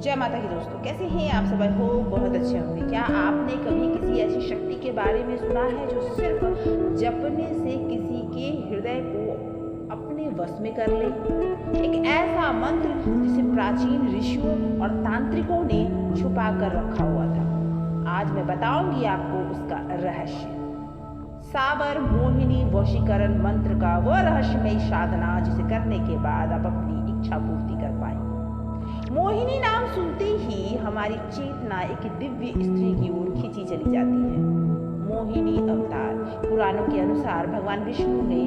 जय माता की दोस्तों, कैसे हैं आप सब? हो बहुत अच्छे होंगे। क्या आपने कभी किसी ऐसी शक्ति के बारे में सुना है जो सिर्फ जपने से किसी के हृदय को अपने वश में कर ले? एक ऐसा मंत्र जिसे प्राचीन ऋषियों और तांत्रिकों ने छुपा कर रखा हुआ था। आज मैं बताऊंगी आपको उसका रहस्य। साबर मोहिनी वशीकरण मंत्र का वह रहस्यमयी साधना जिसे करने के बाद आप अपनी इच्छा पूर्ति कर पाएंगे। मोहिनी नाम सुनते ही हमारी चेतना एक दिव्य स्त्री की ओर खींची चली जाती है। मोहिनी अवतार पुराणों के अनुसार भगवान विष्णु ने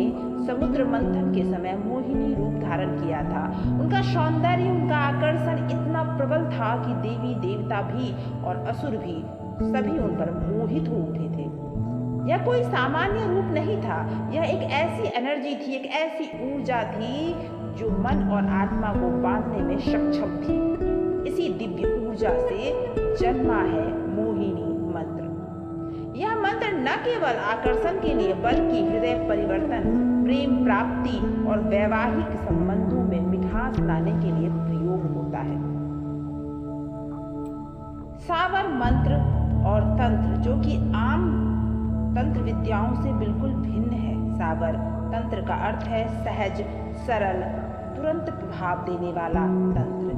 समुद्र मंथन के समय मोहिनी रूप धारण किया था। उनका सौंदर्य, उनका आकर्षण इतना प्रबल था कि देवी देवता भी और असुर भी सभी उन पर मोहित हो उठे थे। यह कोई सामान्य रूप नहीं था, यह एक ऐसी एनर्जी थी, एक ऐसी ऊर्जा थी जो मन और आत्मा को बांधने में सक्षम थी। इसी दिव्य ऊर्जा से जन्मा है मोहिनी मंत्र। यह मंत्र न केवल आकर्षण के लिए बल्कि हृदय परिवर्तन, प्रेम प्राप्ति और वैवाहिक संबंधों में मिठास लाने के लिए प्रयोग होता है। सावर मंत्र और तंत्र जो कि आम तंत्र विद्याओं से बिल्कुल भिन्न है। साबर तंत्र का अर्थ है सहज, सरल, तुरंत प्रभाव देने वाला तंत्र।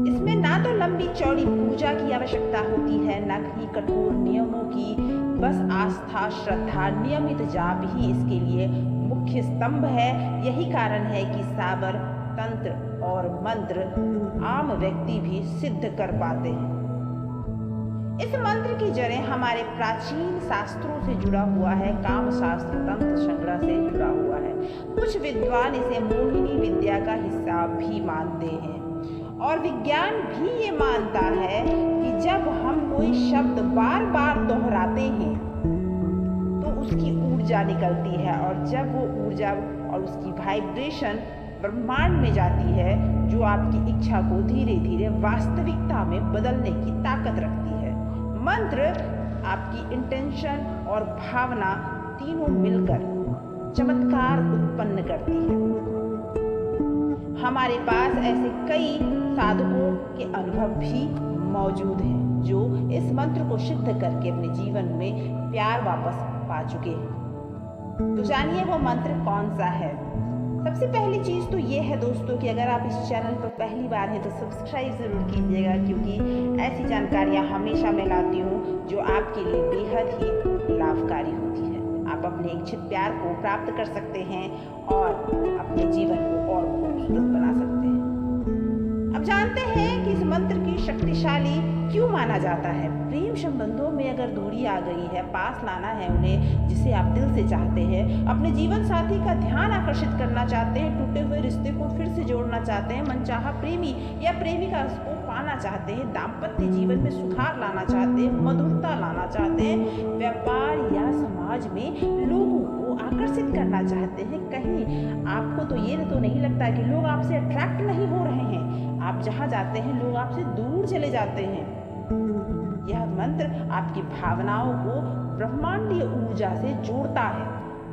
इसमें ना तो लंबी चौड़ी पूजा की आवश्यकता होती है, न ही कठोर नियमों की, बस आस्था, श्रद्धा, नियमित जाप ही इसके लिए मुख्य स्तंभ है। यही कारण है कि साबर तंत्र और मंत्र आम व्यक्ति भी सिद्ध कर पाते हैं। इस मंत्र की जड़ें हमारे प्राचीन शास्त्रों से जुड़ा हुआ है, काम शास्त्र, तंत्र संग्रह से जुड़ा हुआ है। कुछ विद्वान इसे मोहिनी विद्या का हिस्सा भी मानते हैं और विज्ञान भी ये मानता है कि जब हम कोई शब्द बार बार दोहराते हैं तो उसकी ऊर्जा निकलती है और जब वो ऊर्जा और उसकी वाइब्रेशन ब्रह्मांड में जाती है जो आपकी इच्छा को धीरे धीरे वास्तविकता में बदलने की ताकत रखती है। मंत्र आपकी इंटेंशन और भावना तीनों मिलकर चमत्कार उत्पन्न करती है। हमारे पास ऐसे कई साधकों के अनुभव भी मौजूद हैं जो इस मंत्र को सिद्ध करके अपने जीवन में प्यार वापस पा चुके हैं। तो जानिए वो मंत्र कौन सा है। सबसे पहली चीज़ तो ये है दोस्तों कि अगर आप इस चैनल पर पहली बार हैं तो सब्सक्राइब ज़रूर कीजिएगा, क्योंकि ऐसी जानकारियाँ हमेशा मैं लाती हूँ जो आपके लिए बेहद ही लाभकारी होती है। आप अपने इच्छित प्यार को प्राप्त कर सकते हैं और अपने जीवन को और खूबसूरत बना सकते हैं। अब जानते हैं कि इस मंत्र की शक्तिशाली क्यों माना जाता है। प्रेम संबंधों में अगर दूरी आ गई है, पास लाना है उन्हें जिसे आप दिल से चाहते हैं, अपने जीवन साथी का ध्यान आकर्षित करना चाहते हैं, टूटे हुए रिश्ते को फिर से जोड़ना चाहते हैं, मनचाहा प्रेमी या प्रेमिका को पाना चाहते हैं, दाम्पत्य जीवन में सुधार लाना चाहते हैं, मधुरता लाना चाहते हैं, व्यापार या समाज में लोगों को आकर्षित करना चाहते हैं, कहीं आपको तो ये तो नहीं लगता कि लोग आपसे अट्रैक्ट नहीं हो रहे हैं, आप जहाँ जाते हैं लोग आपसे दूर चले जाते हैं। यह मंत्र आपकी भावनाओं को ब्रह्मांडीय ऊर्जा से जोड़ता है।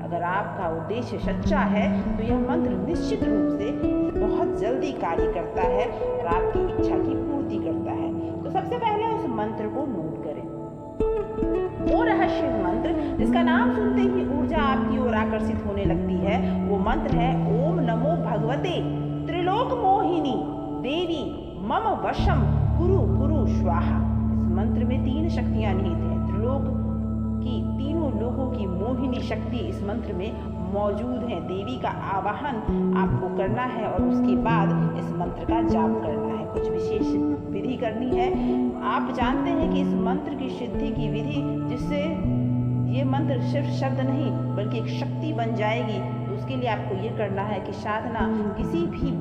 अगर आपका उद्देश्य सच्चा है तो यह मंत्र निश्चित रूप से बहुत जल्दी कार्य करता है और आपकी इच्छा की पूर्ति करता है। तो सबसे पहले उस मंत्र को नोट करें। वो रहस्य मंत्र जिसका नाम सुनते ही ऊर्जा आपकी ओर आकर्षित होने लगती है, वो मंत्र है ओम नमो भगवते त्रिलोक मोहिनी देवी मम वशम कुरु कुरु स्वाहा। इस मंत्र में 3 शक्तियां निहित हैं। त्रिलोक की तीनों लोगों की मोहिनी शक्ति इस मंत्र में मौजूद है। देवी का आवाहन आपको करना है और उसके बाद इस मंत्र का जाप करना है। कुछ विशेष विधि करनी है। आप जानते हैं कि इस मंत्र की सिद्धि की विधि, जिससे ये मंत्र सिर्फ शब्द नहीं बल्कि एक शक्ति बन जाएगी, तो उसके लिए आपको ये करना है कि साधना किसी भी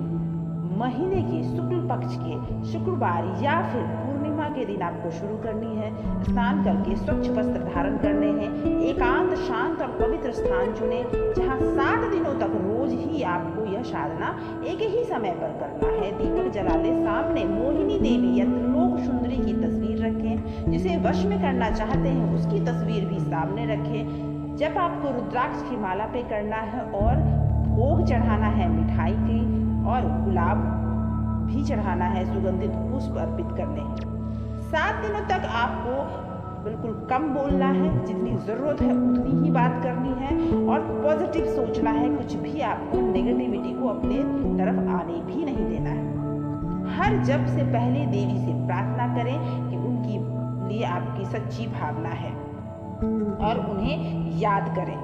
महीने के शुक्ल पक्ष के शुक्रवार या फिर पूर्णिमा के दिन आपको शुरू करनी है। स्नान करके स्वच्छ वस्त्र धारण करने हैं। एकांत, शांत और पवित्र स्थान चुने जहां 7 दिनों तक रोज ही आपको यह साधना एक ही समय पर करना है। दीपक जला ले, सामने मोहिनी देवी या त्रिलोक सुंदरी की तस्वीर रखें। जिसे वश में करना चाहते हैं उसकी तस्वीर भी सामने रखें। जब आपको रुद्राक्ष की माला पे करना है और भोग चढ़ाना है मिठाई की और गुलाब भी चढ़ाना है, सुगंधित पुष्प अर्पित करने हैं। 7 दिनों तक आपको बिल्कुल कम बोलना है, जितनी ज़रूरत है उतनी ही बात करनी है और पॉजिटिव सोचना है। कुछ भी आपको नेगेटिविटी को अपने तरफ आने भी नहीं देना है। हर जप से पहले देवी से प्रार्थना करें कि उनकी लिए आपकी सच्ची भावना है और उन्हें याद करें।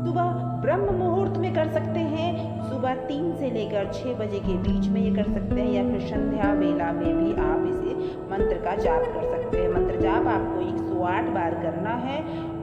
सुबह ब्रह्म मुहूर्त में कर सकते हैं, सुबह 3 से लेकर 6 बजे के बीच में ये कर सकते हैं, या फिर संध्या वेला में भी आप इसे मंत्र का जाप कर सकते हैं। मंत्र जाप आपको 108 बार करना है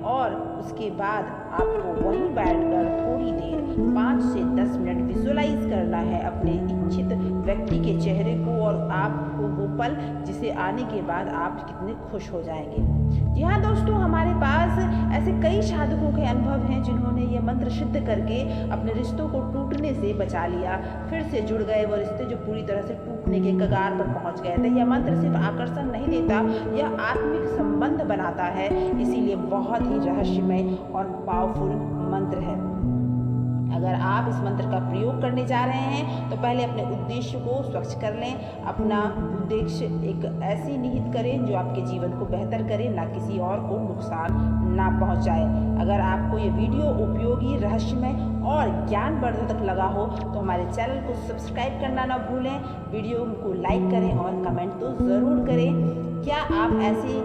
और उसके बाद आपको वहीं बैठकर थोड़ी देर 5 से 10 मिनट विजुअलाइज करना है अपने इच्छित व्यक्ति के चेहरे को और आपको वो पल जिसे आने के बाद आप कितने खुश हो जाएंगे। जी हाँ दोस्तों, हमारे पास ऐसे कई साधकों के अनुभव हैं जिन्होंने ये मंत्र सिद्ध करके अपने रिश्तों को टूटने से बचा लिया, फिर से जुड़ गए वो रिश्ते जो पूरी तरह से टूटने के कगार पर पहुंच गए थे। यह मंत्र सिर्फ आकर्षण नहीं देता, यह आत्मिक संबंध बनाता है, इसीलिए बहुत ही रहस्यमय और पावरफुल मंत्र है। अगर आप इस मंत्र का प्रयोग करने जा रहे हैं तो पहले अपने उद्देश्य को स्वच्छ कर लें। अपना उद्देश्य एक ऐसी निहित करें जो आपके जीवन को बेहतर करे, ना किसी और को नुकसान ना पहुंचाए। अगर आपको ये वीडियो उपयोगी, रहस्यमय और ज्ञानवर्धक लगा हो तो हमारे चैनल को सब्सक्राइब करना ना भूलें, वीडियो को लाइक करें और कमेंट तो ज़रूर करें। क्या आप ऐसी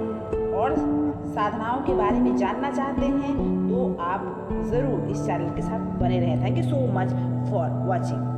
और साधनाओं के बारे में जानना चाहते हैं तो आप ज़रूर इस चैनल के साथ बने रहें। Thank you so much for watching.